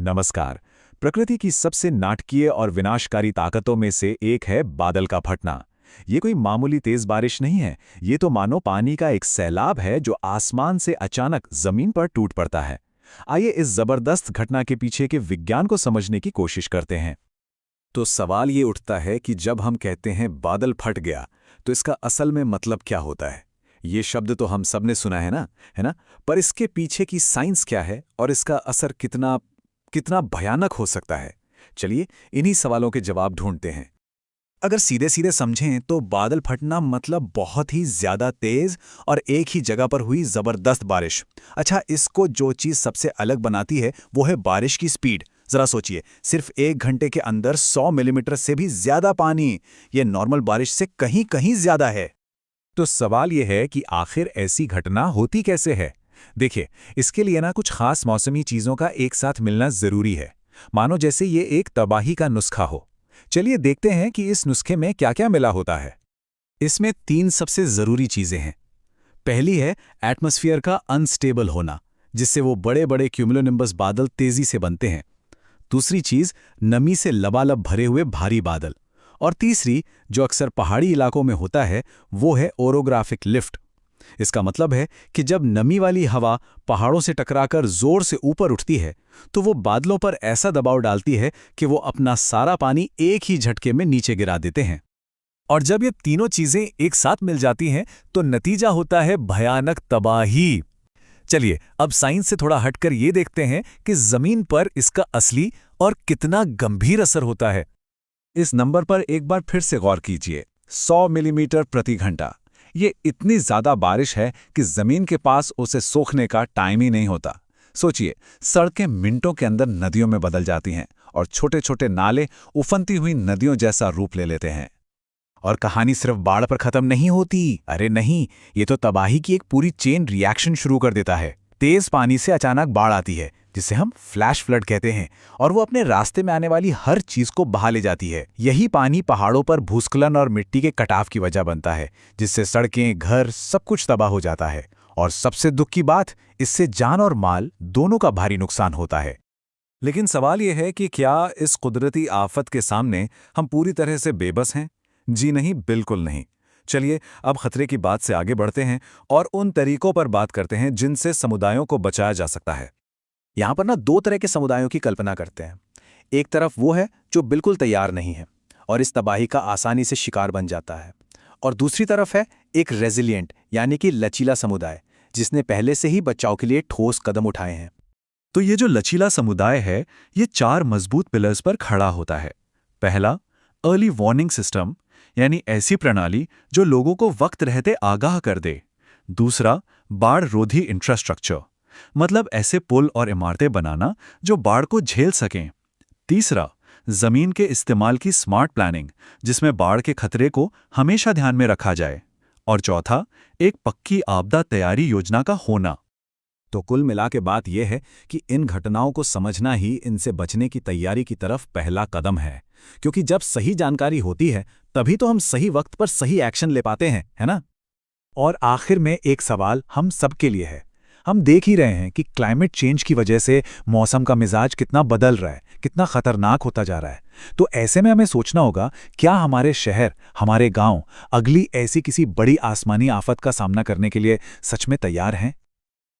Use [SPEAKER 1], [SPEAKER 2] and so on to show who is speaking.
[SPEAKER 1] नमस्कार। प्रकृति की सबसे नाटकीय और विनाशकारी ताकतों में से एक है बादल का फटना। ये कोई मामूली तेज बारिश नहीं है, ये तो मानो पानी का एक सैलाब है जो आसमान से अचानक जमीन पर टूट पड़ता है। आइए इस जबरदस्त घटना के पीछे के विज्ञान को समझने की कोशिश करते हैं। तो सवाल ये उठता है कि जब हम कहते हैं बादल फट गया, तो इसका असल में मतलब क्या होता है? ये शब्द तो हम सब ने सुना है ना? पर इसके पीछे की साइंस क्या है और इसका असर कितना कितना भयानक हो सकता है? चलिए इन्हीं सवालों के जवाब ढूंढते हैं। अगर सीधे सीधे समझें तो बादल फटना मतलब बहुत ही ज्यादा तेज और एक ही जगह पर हुई जबरदस्त बारिश। अच्छा, इसको जो चीज सबसे अलग बनाती है वो है बारिश की स्पीड। जरा सोचिए, सिर्फ 1 घंटे के अंदर 100 मिलीमीटर से भी ज्यादा पानी। ये नॉर्मल बारिश से कहीं कहीं ज्यादा है। तो सवाल यह है कि आखिर ऐसी घटना होती कैसे है? देखिए, इसके लिए कुछ खास मौसमी चीजों का एक साथ मिलना जरूरी है। मानो जैसे ये एक तबाही का नुस्खा हो। चलिए देखते हैं कि इस नुस्खे में क्या क्या मिला होता है। इसमें 3 सबसे जरूरी चीजें हैं। पहली है एटमॉस्फेयर का अनस्टेबल होना, जिससे वो बड़े बड़े क्यूमुलोनिम्बस बादल तेजी से बनते हैं। दूसरी चीज, नमी से लबालब भरे हुए भारी बादल। और तीसरी, जो अक्सर पहाड़ी इलाकों में होता है, वो है ओरोग्राफिक लिफ्ट। इसका मतलब है कि जब नमी वाली हवा पहाड़ों से टकराकर जोर से ऊपर उठती है, तो वो बादलों पर ऐसा दबाव डालती है कि वो अपना सारा पानी एक ही झटके में नीचे गिरा देते हैं। और जब ये तीनों चीजें एक साथ मिल जाती हैं, तो नतीजा होता है भयानक तबाही। चलिए अब साइंस से थोड़ा हटकर ये देखते हैं कि जमीन पर इसका असली और कितना गंभीर असर होता है। इस नंबर पर एक बार फिर से गौर कीजिए, 100 मिलीमीटर प्रति घंटा। ये इतनी ज्यादा बारिश है कि जमीन के पास उसे सोखने का टाइम ही नहीं होता। सोचिए, सड़कें मिनटों के अंदर नदियों में बदल जाती हैं और छोटे छोटे नाले उफनती हुई नदियों जैसा रूप ले लेते हैं। और कहानी सिर्फ बाढ़ पर खत्म नहीं होती। अरे नहीं, ये तो तबाही की एक पूरी चेन रिएक्शन शुरू कर देता है। तेज पानी से अचानक बाढ़ आती है, जिसे हम फ्लैश फ्लड कहते हैं, और वो अपने रास्ते में आने वाली हर चीज को बहा ले जाती है। यही पानी पहाड़ों पर भूस्खलन और मिट्टी के कटाव की वजह बनता है, जिससे सड़कें, घर, सब कुछ तबाह हो जाता है। और सबसे दुख की बात, इससे जान और माल दोनों का भारी नुकसान होता है। लेकिन सवाल यह है कि क्या इस कुदरती आफत के सामने हम पूरी तरह से बेबस हैं? जी नहीं, बिल्कुल नहीं। चलिए अब खतरे की बात से आगे बढ़ते हैं और उन तरीकों पर बात करते हैं जिनसे समुदायों को बचाया जा सकता है।
[SPEAKER 2] यहाँ पर 2 तरह के समुदायों की कल्पना करते हैं। एक तरफ वो है जो बिल्कुल तैयार नहीं है और इस तबाही का आसानी से शिकार बन जाता है, और दूसरी तरफ है एक रेजिलिएंट यानी कि लचीला समुदाय, जिसने पहले से ही बचाव के लिए ठोस कदम उठाए हैं।
[SPEAKER 1] तो ये जो लचीला समुदाय है, ये 4 मजबूत पिलर्स पर खड़ा होता है। पहला, अर्ली वार्निंग सिस्टम, यानी ऐसी प्रणाली जो लोगों को वक्त रहते आगाह कर दे। दूसरा, बाढ़ रोधी इंफ्रास्ट्रक्चर, मतलब ऐसे पुल और इमारतें बनाना जो बाढ़ को झेल सकें। तीसरा, जमीन के इस्तेमाल की स्मार्ट प्लानिंग, जिसमें बाढ़ के खतरे को हमेशा ध्यान में रखा जाए। और चौथा, एक पक्की आपदा तैयारी योजना का होना। तो कुल मिला के बात यह है कि इन घटनाओं को समझना ही इनसे बचने की तैयारी की तरफ पहला कदम है। क्योंकि जब सही जानकारी होती है, तभी तो हम सही वक्त पर सही एक्शन ले पाते हैं, है ना? और आखिर में एक सवाल हम सबके लिए है। हम देख ही रहे हैं कि क्लाइमेट चेंज की वजह से मौसम का मिजाज कितना बदल रहा है, कितना खतरनाक होता जा रहा है। तो ऐसे में हमें सोचना होगा, क्या हमारे शहर, हमारे गांव अगली ऐसी किसी बड़ी आसमानी आफत का सामना करने के लिए सच में तैयार हैं?